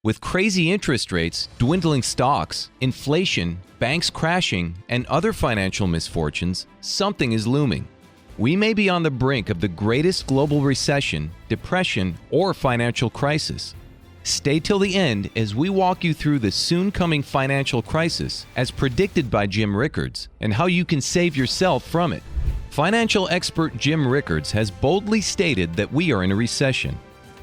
With crazy interest rates, dwindling stocks, inflation, banks crashing, and other financial misfortunes, something is looming. We may be on the brink of the greatest global recession, depression, or financial crisis. Stay till the end as we walk you through the soon-coming financial crisis as predicted by Jim Rickards and how you can save yourself from it. Financial expert Jim Rickards has boldly stated that we are in a recession,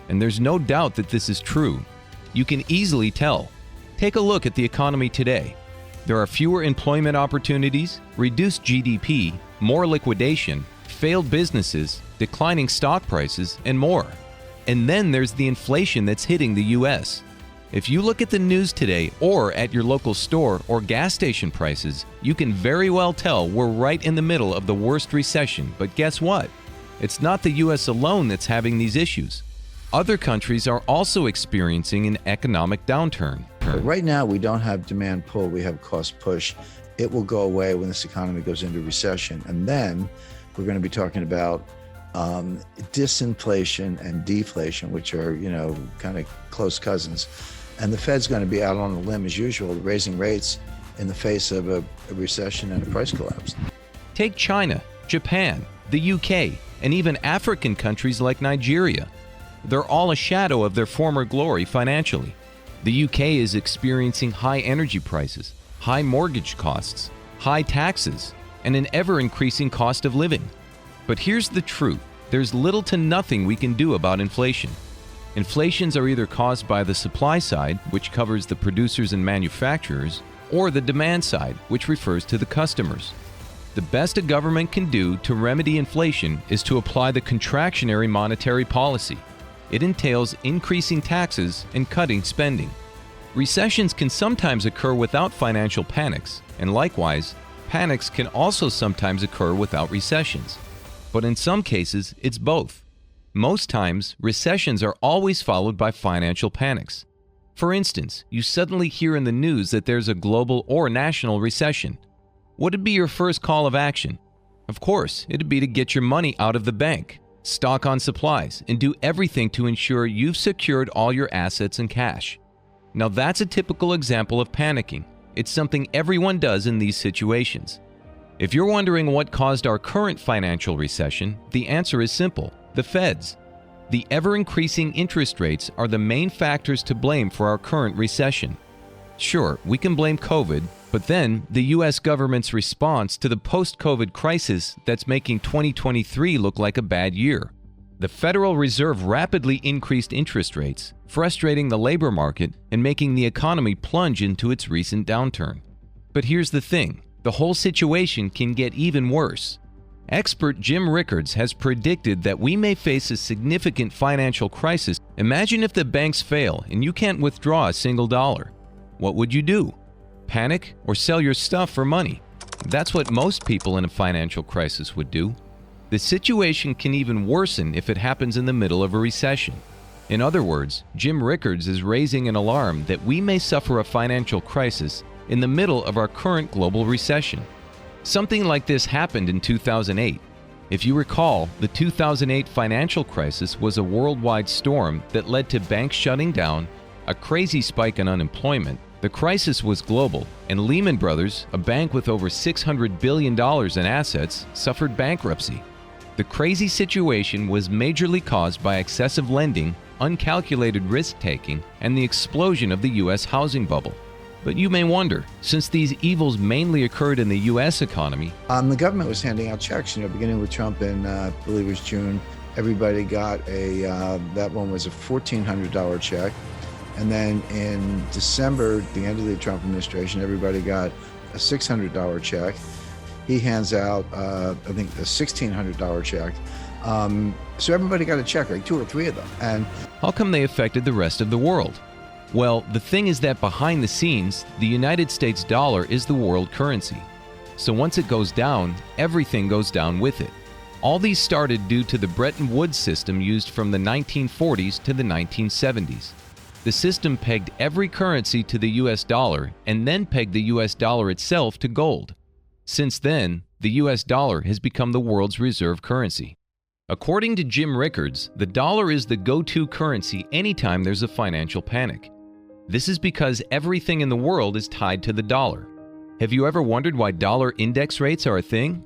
and there's no doubt that this is true. You can easily tell. Take a look at the economy today. There are fewer employment opportunities, reduced GDP, more liquidation, failed businesses, declining stock prices, and more. And then there's the inflation that's hitting the U.S. If you look at the news today or at your local store or gas station prices, you can very well tell we're right in the middle of the worst recession. But guess what? It's not the U.S. alone that's having these issues. Other countries are also experiencing an economic downturn. But right now, we don't have demand pull, we have cost push. It will go away when this economy goes into recession. And then we're going to be talking about disinflation and deflation, which are, kind of close cousins. And the Fed's going to be out on a limb as usual, raising rates in the face of a recession and a price collapse. Take China, Japan, the UK, and even African countries like Nigeria. They're all a shadow of their former glory financially. The UK is experiencing high energy prices, high mortgage costs, high taxes, and an ever-increasing cost of living. But here's the truth. There's little to nothing we can do about inflation. Inflations are either caused by the supply side, which covers the producers and manufacturers, or the demand side, which refers to the customers. The best a government can do to remedy inflation is to apply the contractionary monetary policy. It entails increasing taxes and cutting spending. Recessions can sometimes occur without financial panics, and likewise, panics can also sometimes occur without recessions. But in some cases, it's both. Most times, recessions are always followed by financial panics. For instance, you suddenly hear in the news that there's a global or national recession. What'd be your first call of action? Of course, it'd be to get your money out of the bank, stock on supplies, and do everything to ensure you've secured all your assets and cash. Now that's a typical example of panicking. It's something everyone does in these situations. If you're wondering what caused our current financial recession, the answer is simple: the Feds. The ever-increasing interest rates are the main factors to blame for our current recession. Sure, we can blame COVID, but then the U.S. government's response to the post-COVID crisis that's making 2023 look like a bad year. The Federal Reserve rapidly increased interest rates, frustrating the labor market and making the economy plunge into its recent downturn. But here's the thing, the whole situation can get even worse. Expert Jim Rickards has predicted that we may face a significant financial crisis. Imagine if the banks fail and you can't withdraw a single dollar. What would you do? Panic or sell your stuff for money? That's what most people in a financial crisis would do. The situation can even worsen if it happens in the middle of a recession. In other words, Jim Rickards is raising an alarm that we may suffer a financial crisis in the middle of our current global recession. Something like this happened in 2008. If you recall, the 2008 financial crisis was a worldwide storm that led to banks shutting down, a crazy spike in unemployment. The crisis was global, and Lehman Brothers, a bank with over $600 billion in assets, suffered bankruptcy. The crazy situation was majorly caused by excessive lending, uncalculated risk-taking, and the explosion of the U.S. housing bubble. But you may wonder, since these evils mainly occurred in the U.S. economy, the government was handing out checks, beginning with Trump in, I believe it was June. Everybody got that one was a $1,400 check. And then in December, the end of the Trump administration, everybody got a $600 check. He hands out, I think, a $1,600 check. So everybody got a check, like 2 or 3 of them. And how come they affected the rest of the world? Well, the thing is that behind the scenes, the United States dollar is the world currency. So once it goes down, everything goes down with it. All these started due to the Bretton Woods system used from the 1940s to the 1970s. The system pegged every currency to the US dollar and then pegged the US dollar itself to gold. Since then, the US dollar has become the world's reserve currency. According to Jim Rickards, the dollar is the go-to currency anytime there's a financial panic. This is because everything in the world is tied to the dollar. Have you ever wondered why dollar index rates are a thing?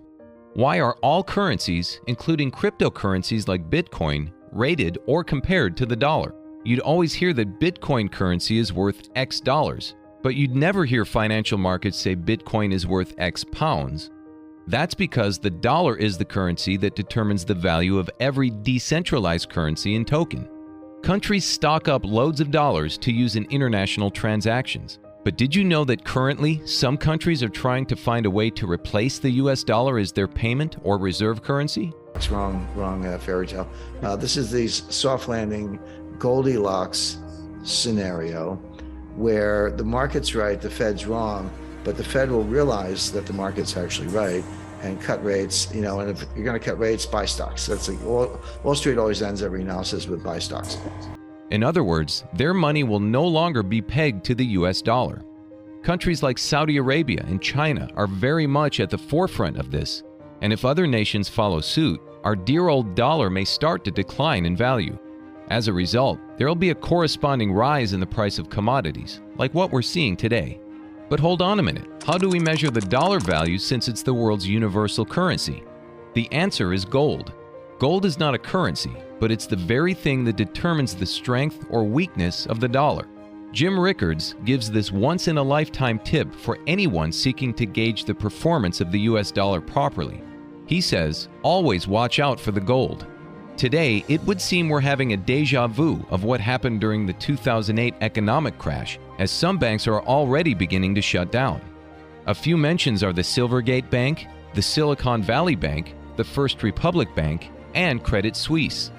Why are all currencies, including cryptocurrencies like Bitcoin, rated or compared to the dollar? You'd always hear that Bitcoin currency is worth X dollars, but you'd never hear financial markets say Bitcoin is worth X pounds. That's because the dollar is the currency that determines the value of every decentralized currency and token. Countries stock up loads of dollars to use in international transactions. But did you know that currently some countries are trying to find a way to replace the US dollar as their payment or reserve currency? It's wrong fairy tale. This is the soft landing Goldilocks scenario where the market's right, the Fed's wrong, but the Fed will realize that the market's actually right and cut rates, and if you're going to cut rates, buy stocks. That's like Wall Street always ends every analysis with buy stocks. In other words, their money will no longer be pegged to the US dollar. Countries like Saudi Arabia and China are very much at the forefront of this, and if other nations follow suit, our dear old dollar may start to decline in value. As a result, there will be a corresponding rise in the price of commodities, like what we're seeing today. But hold on a minute, how do we measure the dollar value since it's the world's universal currency? The answer is gold. Gold is not a currency, but it's the very thing that determines the strength or weakness of the dollar. Jim Rickards gives this once-in-a-lifetime tip for anyone seeking to gauge the performance of the US dollar properly. He says, always watch out for the gold. Today, it would seem we're having a déjà vu of what happened during the 2008 economic crash, as some banks are already beginning to shut down. A few mentions are the Silvergate Bank, the Silicon Valley Bank, the First Republic Bank, and Credit Suisse.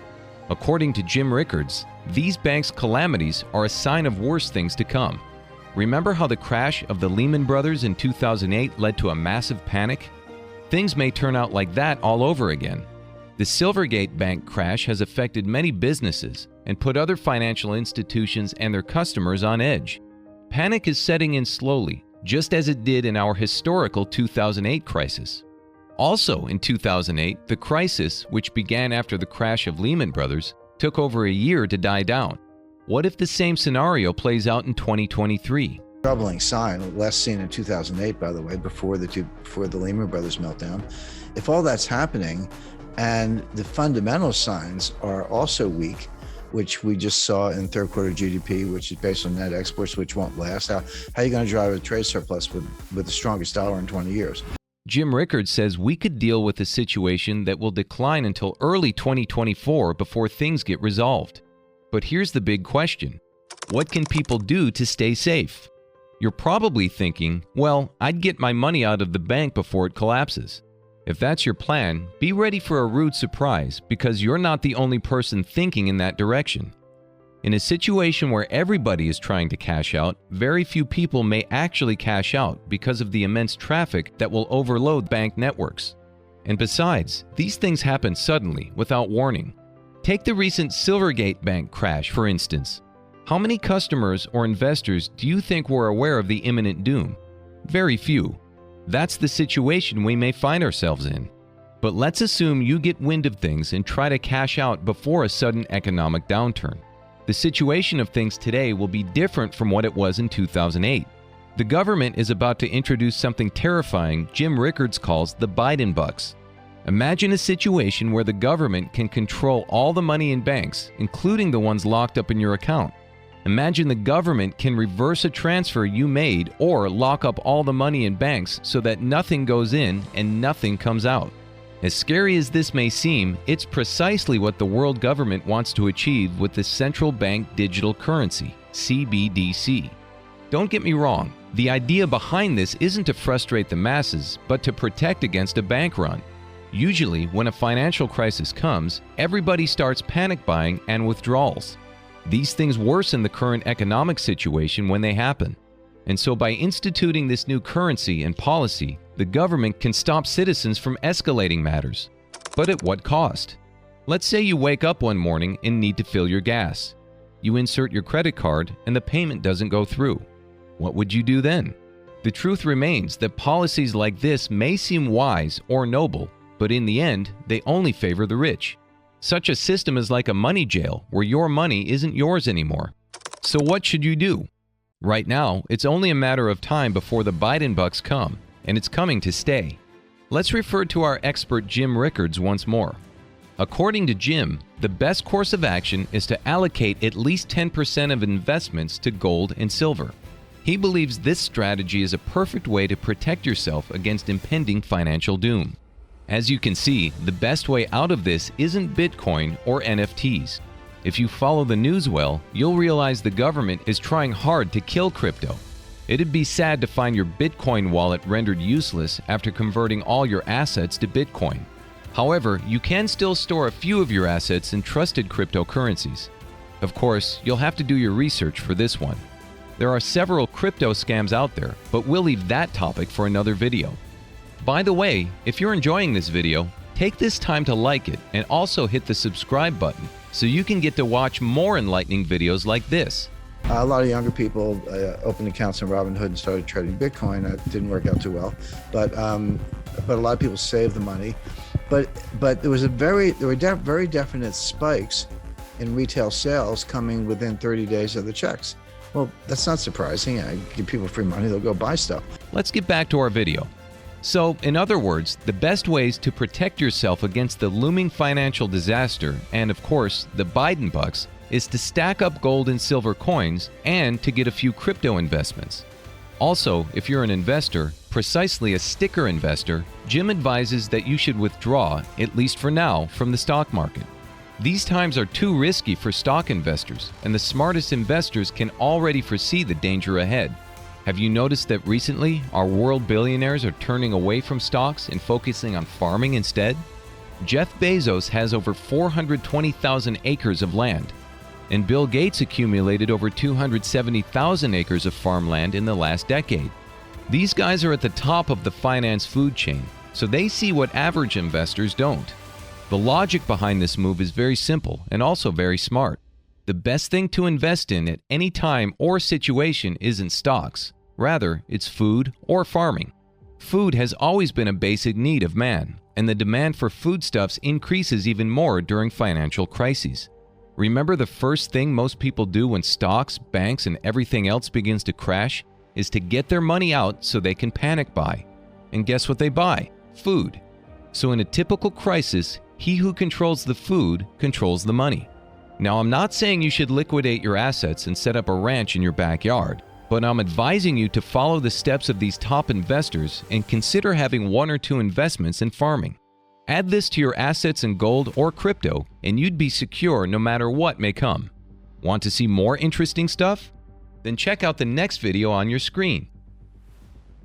According to Jim Rickards, these banks' calamities are a sign of worse things to come. Remember how the crash of the Lehman Brothers in 2008 led to a massive panic? Things may turn out like that all over again. The Silvergate Bank crash has affected many businesses and put other financial institutions and their customers on edge. Panic is setting in slowly, just as it did in our historical 2008 crisis. Also in 2008, the crisis, which began after the crash of Lehman Brothers, took over a year to die down. What if the same scenario plays out in 2023? Troubling sign, last seen in 2008, by the way, before the Lehman Brothers meltdown. If all that's happening and the fundamental signs are also weak, which we just saw in third quarter GDP, which is based on net exports, which won't last, how are you going to drive a trade surplus with the strongest dollar in 20 years? Jim Rickards says we could deal with a situation that will decline until early 2024 before things get resolved. But here's the big question. What can people do to stay safe? You're probably thinking, well, I'd get my money out of the bank before it collapses. If that's your plan, be ready for a rude surprise because you're not the only person thinking in that direction. In a situation where everybody is trying to cash out, very few people may actually cash out because of the immense traffic that will overload bank networks. And besides, these things happen suddenly, without warning. Take the recent Silvergate Bank crash, for instance. How many customers or investors do you think were aware of the imminent doom? Very few. That's the situation we may find ourselves in. But let's assume you get wind of things and try to cash out before a sudden economic downturn. The situation of things today will be different from what it was in 2008. The government is about to introduce something terrifying Jim Rickards calls the Biden bucks. Imagine a situation where the government can control all the money in banks, including the ones locked up in your account. Imagine the government can reverse a transfer you made or lock up all the money in banks so that nothing goes in and nothing comes out. As scary as this may seem, it's precisely what the world government wants to achieve with the Central Bank Digital Currency, CBDC. Don't get me wrong, the idea behind this isn't to frustrate the masses, but to protect against a bank run. Usually, when a financial crisis comes, everybody starts panic buying and withdrawals. These things worsen the current economic situation when they happen. And so by instituting this new currency and policy, the government can stop citizens from escalating matters. But at what cost? Let's say you wake up one morning and need to fill your gas. You insert your credit card and the payment doesn't go through. What would you do then? The truth remains that policies like this may seem wise or noble, but in the end, they only favor the rich. Such a system is like a money jail where your money isn't yours anymore. So what should you do? Right now, it's only a matter of time before the Biden bucks come, and it's coming to stay. Let's refer to our expert Jim Rickards once more. According to Jim, the best course of action is to allocate at least 10% of investments to gold and silver. He believes this strategy is a perfect way to protect yourself against impending financial doom. As you can see, the best way out of this isn't Bitcoin or NFTs. If you follow the news well, you'll realize the government is trying hard to kill crypto. It'd be sad to find your Bitcoin wallet rendered useless after converting all your assets to Bitcoin. However, you can still store a few of your assets in trusted cryptocurrencies. Of course, you'll have to do your research for this one. There are several crypto scams out there, but we'll leave that topic for another video. By the way, if you're enjoying this video, take this time to like it and also hit the subscribe button so you can get to watch more enlightening videos like this. A lot of younger people opened accounts on Robinhood and started trading Bitcoin. That didn't work out too well, but a lot of people saved the money. But there were very definite spikes in retail sales coming within 30 days of the checks. Well, that's not surprising. I give people free money, they'll go buy stuff. Let's get back to our video. So, in other words, the best ways to protect yourself against the looming financial disaster and, of course, the Biden bucks is to stack up gold and silver coins and to get a few crypto investments. Also, if you're an investor, precisely a sticker investor, Jim advises that you should withdraw, at least for now, from the stock market. These times are too risky for stock investors, and the smartest investors can already foresee the danger ahead. Have you noticed that recently our world billionaires are turning away from stocks and focusing on farming instead? Jeff Bezos has over 420,000 acres of land, and Bill Gates accumulated over 270,000 acres of farmland in the last decade. These guys are at the top of the finance food chain, so they see what average investors don't. The logic behind this move is very simple and also very smart. The best thing to invest in at any time or situation isn't stocks. Rather, it's food or farming. Food has always been a basic need of man, and the demand for foodstuffs increases even more during financial crises. Remember, the first thing most people do when stocks, banks, and everything else begins to crash is to get their money out so they can panic buy. And guess what they buy? Food. So in a typical crisis, he who controls the food controls the money. Now, I'm not saying you should liquidate your assets and set up a ranch in your backyard, but I'm advising you to follow the steps of these top investors and consider having one or two investments in farming. Add this to your assets in gold or crypto, and you'd be secure no matter what may come. Want to see more interesting stuff? Then check out the next video on your screen.